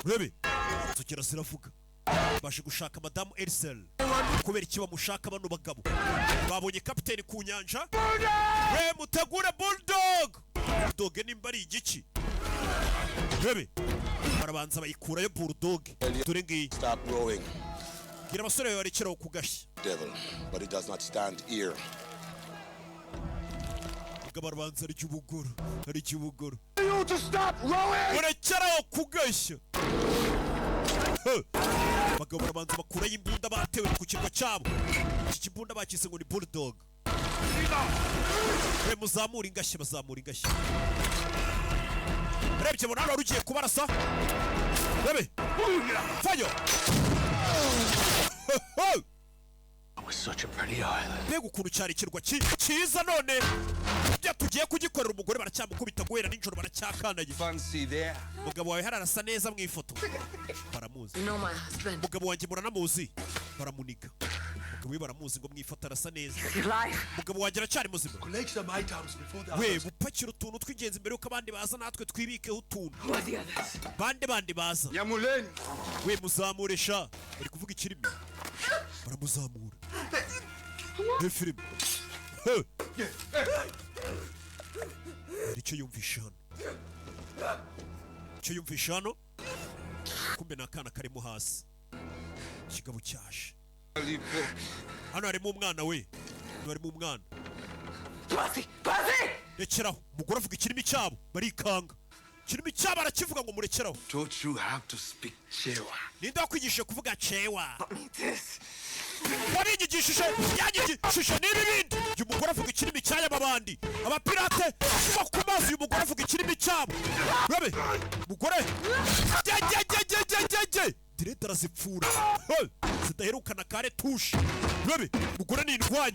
Rebe tukira ziravuga baje gushaka Madame Ersel kubera iki bamushaka bano bagabo babonye kapiteni ku nyanja we mutegure Bulldog nimba ari igiki Rebe barabanza bayikurayo Bulldog dore ngiyi Stop rowing. gira abasore barekeraho kugashya Devil, but it does not stand here. barabanza ari cy'ubugoro ari cy'ubugoro You to stop rowing! barekeraho kugashya bagabo barabanza bakurayo imbunda batewe ku kirwa cyabo iki kimbunda bakise ngo ni Bulldog we muzamura ingashya bazamura ingashya rebye bona hano rugiye kubarasa rebe fayo Such a pretty island. mbega ukuntu cyari ikirwa cyiza none ibyo tugiye kugikorera umugore baracyamukubita guhera nijoro baracyakanaye Fancy there. mugabo wawe hararasa neza mu ifoto baramuzi No, my husband. mugabo wanjye muranamuzi baramuniga mugabo we baramuzi ngo mwifata arasa neza His life. mugabo wanjye aracyari muzima Collect some items before the we gupakira utuntu tw'ingenzi mbere yuko abandi baza natwe twibikeho utuntu Who are the others? bandi baza Yamuleni. we muzamure sha bari kuvuga ikirimi baramuzamura he filime icyo yumvisha hano icyo yumvisha hano kumbe ni akana karimo hasi ikigabo cyaje hano harimo umwana we hano harimo umwana Percy! rekeraho umugore avuga ikirimi cyabo barikanga ikirimi cyabo arakivuga ngo murekeraho Taught you how to speak Chewa. ninde wakwigishije kuvuga cewa Need this. wabigishije yanyigishije n'ibindi uyu mugore avuga ikirimi cy'aya babandi abapirate kuva ku mazi uyu mugore avuga ikirimi cyabo rebe mugore direte arazipfura zidaherukana kare tushe rebe mugore ni indwanyi